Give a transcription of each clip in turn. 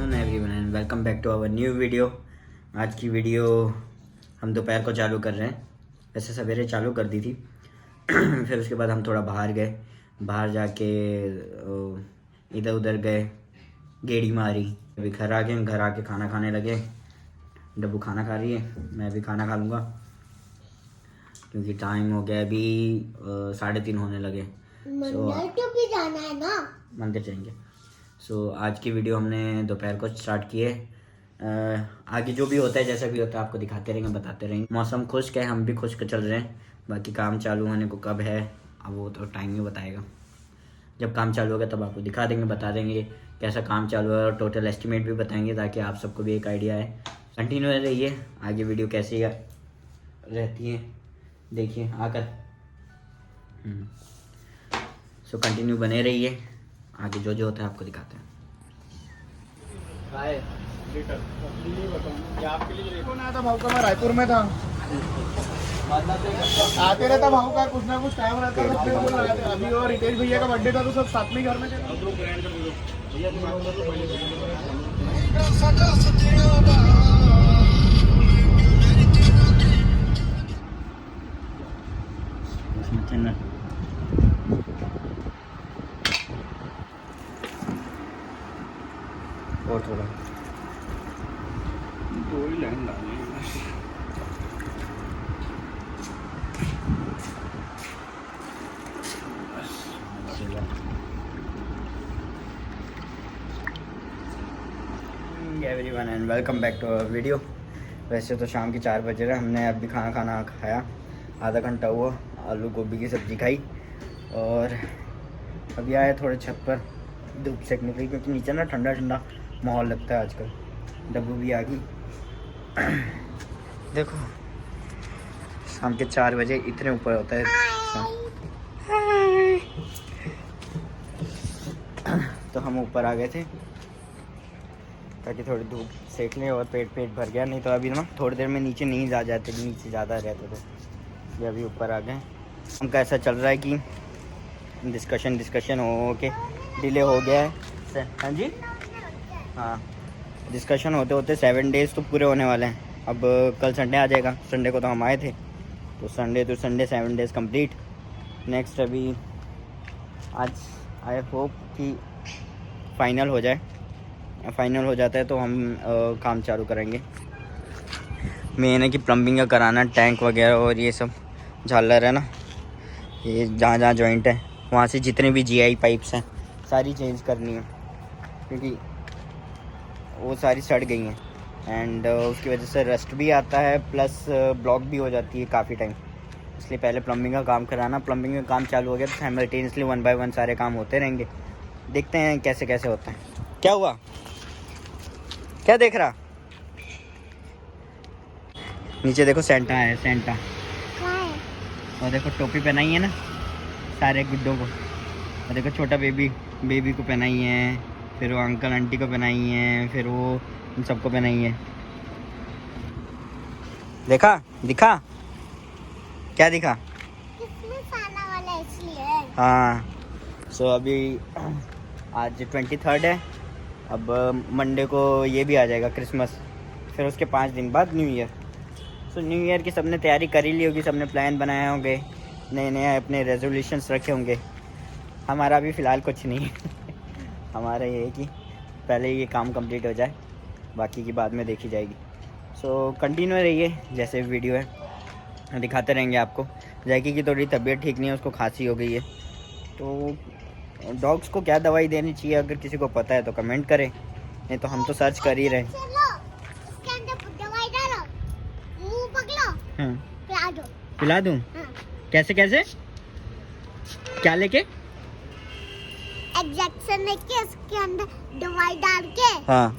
Afternoon everyone and welcome back to our new video. आज की video हम दोपहर को चालू कर रहे हैं। वैसे सवेरे चालू कर दी थी फिर उसके बाद हम थोड़ा बाहर गए, बाहर जाके इधर उधर गए, गेड़ी मारी। अभी घर आ गए, घर आके खाना खाने लगे। डब्बू खाना खा रही है, मैं भी खाना खा लूँगा क्योंकि टाइम हो गया अभी 3:30 होने लगे। मंदिर तो भी जाना है ना, मंदिर जाएंगे। आज की वीडियो हमने दोपहर को स्टार्ट की है। आगे जो भी होता है, जैसा भी होता है, आपको दिखाते रहेंगे, बताते रहेंगे। मौसम खुश्क है, हम भी खुश्क चल रहे हैं। बाकी काम चालू होने को कब है अब वो तो टाइम ही बताएगा। जब काम चालू होगा तब आपको दिखा देंगे, बता देंगे कैसा काम चालू है और टोटल एस्टिमेट भी बताएंगे ताकि आप सबको भी एक आइडिया है। कंटिन्यू रहिए, आगे वीडियो कैसी रहती है देखिए आकर। कंटिन्यू बने रहिए, आगे जो होता है आपको दिखाते हैं। कौन आया था भाऊ का? मैं रायपुर में था, आते रहता भाऊ का कुछ ना कुछ टाइम रहता है। फिर बोल रहे थे अभी और रितेश भैया का बर्थडे था तो सब साथ में घर में थे। और थोड़ा दो ही लाइन डालनी है। Everyone and welcome back to our video. वैसे तो शाम के 4 बज रहे हैं, हमने अभी खाना खाया, आधा घंटा हुआ। आलू गोभी की सब्ज़ी खाई और अभी आए थोड़े छत पर धूप सेकने के लिए, क्योंकि नीचे ना ठंडा ठंडा माहौल लगता है आजकल। डब्बू भी आ गई देखो, शाम के 4 बजे इतने ऊपर होता है। तो हम ऊपर आ गए थे ताकि थोड़ी धूप सेक लें और पेट भर गया, नहीं तो अभी ना थोड़ी देर में नीचे नींद आ जाती, नीचे ज़्यादा रहते थे। ये अभी ऊपर आ गए। उनका ऐसा चल रहा है कि डिस्कशन हो के डिले हो गया है। हाँ जी, हाँ, डिस्कशन होते होते 7 डेज़ तो पूरे होने वाले हैं। अब कल संडे आ जाएगा, संडे को तो हम आए थे, तो संडे 7 डेज़ कंप्लीट। नेक्स्ट अभी आज आई होप कि फाइनल हो जाए। फाइनल हो जाता है तो हम काम चालू करेंगे। मेन है कि प्लम्बिंग का कराना, टैंक वगैरह और ये सब झालर है ना, ये जहाँ जॉइंट है वहाँ से जितने भी जीआई पाइप्स हैं सारी चेंज करनी है, क्योंकि वो सारी सड़ गई हैं एंड उसकी वजह से रस्ट भी आता है, प्लस ब्लॉक भी हो जाती है काफ़ी टाइम। इसलिए पहले प्लम्बिंग का काम कराना। प्लम्बिंग का काम चालू हो गया तो साइमल्टेनियसली 1 बाय 1 सारे काम होते रहेंगे। देखते हैं कैसे कैसे होता है। क्या हुआ, क्या देख रहा? नीचे देखो सेंटा है, सेंटा। और देखो टोपी पहनाई है ना सारे गुड्डों को। और देखो छोटा बेबी को पहनाई है, फिर वो अंकल आंटी को पहनाई है, फिर वो इन सबको पहनाई है। दिखा क्या दिखा? वाला इसलिए। हाँ, अभी आज 23 है। अब मंडे को ये भी आ जाएगा क्रिसमस, फिर उसके 5 दिन बाद न्यू ईयर। न्यू ईयर की सबने तैयारी कर ही ली होगी, सबने प्लान बनाए होंगे, नए अपने रेजोल्यूशंस रखे होंगे। हमारा अभी फ़िलहाल कुछ नहीं है हमारा ये है कि पहले ये काम कंप्लीट हो जाए, बाकी की बाद में देखी जाएगी। कंटिन्यू रहिए, जैसे वीडियो है दिखाते रहेंगे आपको। जैकी की थोड़ी तबीयत ठीक नहीं है, उसको खांसी हो गई है। तो डॉग्स को क्या दवाई देनी चाहिए, अगर किसी को पता है तो कमेंट करें, नहीं तो हम तो सर्च कर ही रहे हैं। पिला दूं? कैसे क्या लेके? इंजेक्शन लेके उसके अंदर दवाई डाल के, हाँ,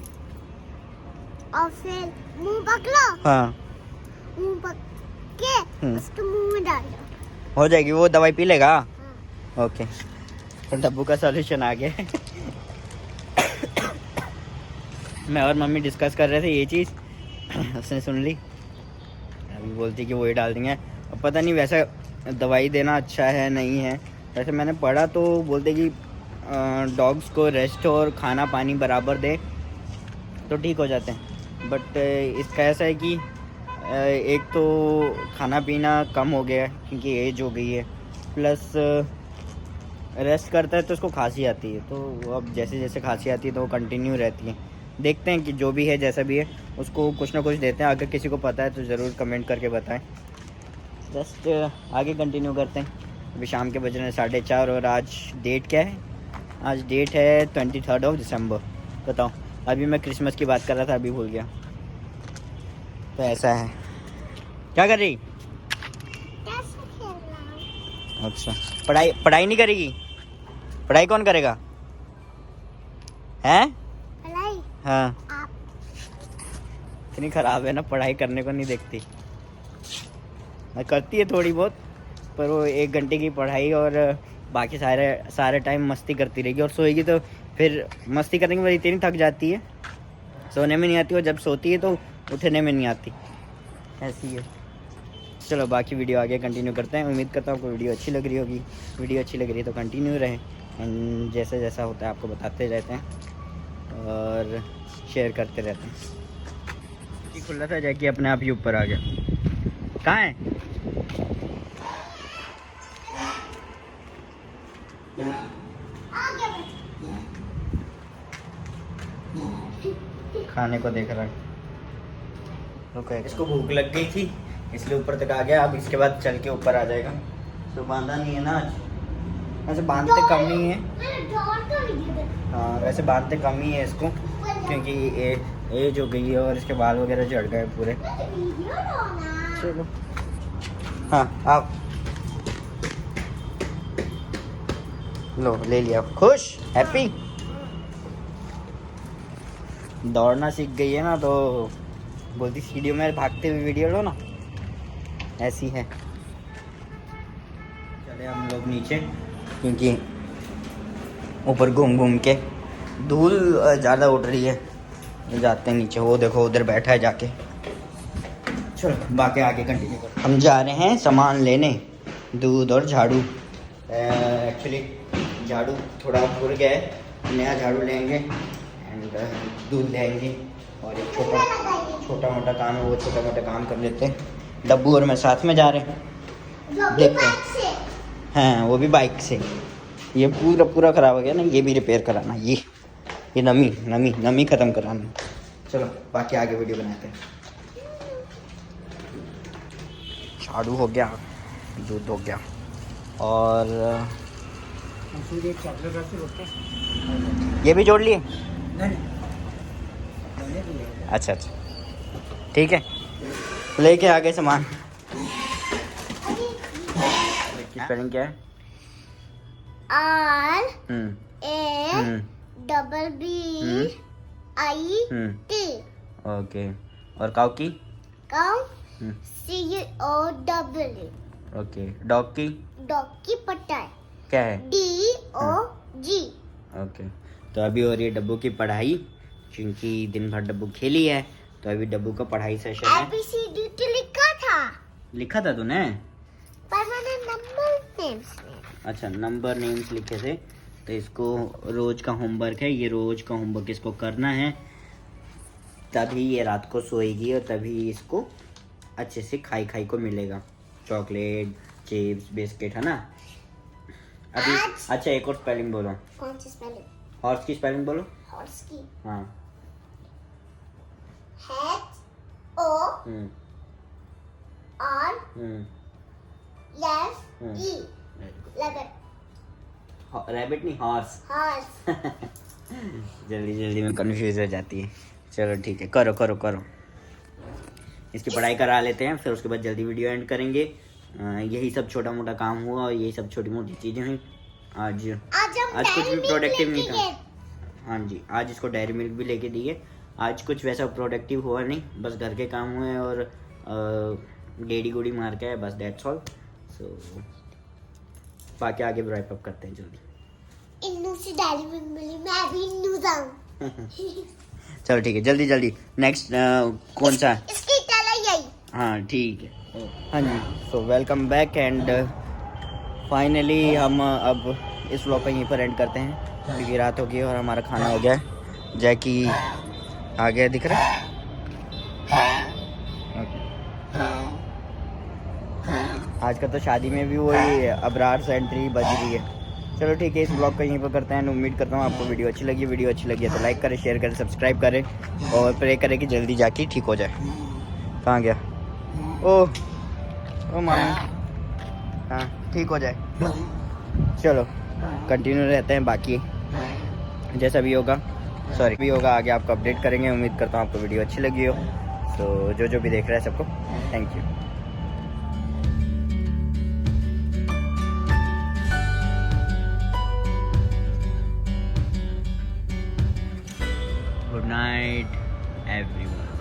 और फिर मुंह पकड़ो। हाँ, मुंह पक के उसके मुंह में डाल दो, हो जाएगी। वो दवाई पी लेगा? हाँ। ओके, तो डब्बू का सॉल्यूशन आ गया मैं और मम्मी डिस्कस कर रहे थे ये चीज़ उसने सुन ली, अभी बोलती कि वही डाल देंगे। अब पता नहीं वैसा दवाई देना अच्छा है नहीं है। वैसे मैंने पढ़ा तो बोलते कि डॉग्स को रेस्ट और खाना पानी बराबर दे तो ठीक हो जाते हैं। बट इसका ऐसा है कि एक तो खाना पीना कम हो गया है क्योंकि एज हो गई है, प्लस रेस्ट करता है तो उसको खांसी आती है। तो अब जैसे जैसे खांसी आती है तो वो कंटिन्यू रहती है। देखते हैं कि जो भी है जैसा भी है उसको कुछ ना कुछ देते हैं। अगर किसी को पता है तो ज़रूर कमेंट करके बताएं। जस्ट आगे कंटिन्यू करते हैं। अभी शाम के बज रहे हैं 4:30 और आज डेट क्या है? आज डेट है 23 दिसंबर। बताओ, अभी मैं क्रिसमस की बात कर रहा था, अभी भूल गया। तो ऐसा है। क्या कर रही? कैसे खेल रहा हूँ? अच्छा, पढ़ाई नहीं करेगी? पढ़ाई कौन करेगा? हैं? पढ़ाई हाँ, आप। इतनी ख़राब है ना, पढ़ाई करने को नहीं देखती। करती है थोड़ी बहुत, पर वो 1 घंटे की पढ़ाई और बाकी सारे टाइम मस्ती करती रहेगी। और सोएगी तो फिर मस्ती करने के बाद इतनी थक जाती है, सोने में नहीं आती। और जब सोती है तो उठने में नहीं आती। ऐसी है। चलो बाकी वीडियो आगे कंटिन्यू करते हैं। उम्मीद करता हूँ आपको वीडियो अच्छी लग रही होगी। वीडियो अच्छी लग रही है तो कंटिन्यू रहें, एंड जैसा जैसा होता है आपको बताते रहते हैं और शेयर करते रहते हैं। खुला था जाके अपने आप ही ऊपर आ गया। कहाँ है? खाने को देख रहा है। रुको, इसको भूख लग गई थी इसलिए ऊपर तक आ गया। अब इसके बाद चल के ऊपर आ जाएगा। तो बांधा नहीं है ना आज, वैसे बांधते कम ही है। हाँ, वैसे बांधते कम ही है इसको क्योंकि एज हो गई है और इसके बाल वगैरह झड़ गए पूरे। चलो हाँ, आप लो, ले लिया। खुश, हैप्पी। दौड़ना सीख गई है ना तो बोलती सीढ़ियों में भागते हुए वीडियो लो ना, ऐसी है। चले हम लोग नीचे क्योंकि ऊपर घूम घूम के धूल ज़्यादा उड़ रही है। जाते हैं नीचे। वो देखो उधर बैठा है जाके। चलो बाकी आगे कंटिन्यू करते। हम जा रहे हैं सामान लेने, दूध और झाड़ू। एक्चुअली झाड़ू थोड़ा भूल गया है, नया झाड़ू लेंगे एंड दूध लेंगे। और एक छोटा मोटा काम है, वो छोटा मोटा काम कर लेते हैं। डब्बू और मैं साथ में जा रहे हैं, देखते हैं। हाँ, वो भी बाइक से। ये पूरा ख़राब हो गया ना, ये भी रिपेयर कराना। ये नमी ख़त्म कराना। चलो बाकी आगे वीडियो बनाते हैं। झाड़ू हो गया, दूध हो गया और ये भी जोड़ लिए। अच्छा, ठीक है, लेके आ गए सामान। स्पेलिंग क्या है? RABBIT। ओके। और काऊ की? COW। ओके। डॉग की? डॉग की पटाई क्या है? DOG। ओके। तो अभी हो रही है डब्बू की पढ़ाई क्योंकि दिन भर डब्बू खेली है। तो अभी डब्बू का पढ़ाई सेशन है। ABCD तो लिखा था तूने? पर मैंने नंबर नेम्स। अच्छा, नंबर नेम्स लिखे थे। तो इसको रोज का होमवर्क है, ये रोज का होमवर्क इसको करना है, तभी ये रात को सोएगी और तभी इसको अच्छे से खाई को मिलेगा। चॉकलेट, चिप्स, बिस्किट, है ना। अभी अच्छा एक और स्पेलिंग बोलो। कौन सी स्पेलिंग? हॉर्स की स्पेलिंग बोलो। हॉर्स की हाँ। रैबिट नहीं, हॉर्स। जल्दी में कंफ्यूज हो जाती है। चलो ठीक है, करो। इसकी पढ़ाई करा लेते हैं, फिर उसके बाद जल्दी वीडियो एंड करेंगे। यही सब छोटा मोटा काम हुआ और यही सब छोटी मोटी चीज़ें हैं। आज कुछ भी प्रोडक्टिव नहीं था। हाँ जी, आज इसको डेयरी मिल्क भी लेके दी है। आज कुछ वैसा प्रोडक्टिव हुआ नहीं, बस घर के काम हुए और गेड़ी गुड़ी मार के आए, बस दैट्स ऑल। सो बाकी आगे रैप अप करते हैं जल्दी। इन्नू से डेयरी मिल्क मिली, मैं भी इन्नू जाऊं। चलो ठीक है, जल्दी नेक्स्ट कौन सा? इसकी तला यही। हाँ ठीक है। हाँ जी, so welcome back and finally हम अब इस व्लॉग को यहीं पर एंड करते हैं क्योंकि रात हो गई और हमारा खाना हो गया है। जैकी आ गया दिख रहा है? ओके। आज का तो शादी में भी वही अबरार से एंट्री बज रही है। चलो ठीक है, इस ब्लॉग को यहीं पर करते हैं। उम्मीद करता हूँ आपको वीडियो अच्छी लगी है तो लाइक करें, शेयर करें, सब्सक्राइब करें और प्रे करें कि जल्दी जाके ठीक हो जाए। कहाँ गया? ओ मामा, हाँ ठीक हो जाए। चलो कंटिन्यू रहते हैं, बाकी जैसा भी होगा आगे आपको अपडेट करेंगे। उम्मीद करता हूँ आपको वीडियो अच्छी लगी हो। तो जो भी देख रहा है सबको thank you. Good night, everyone.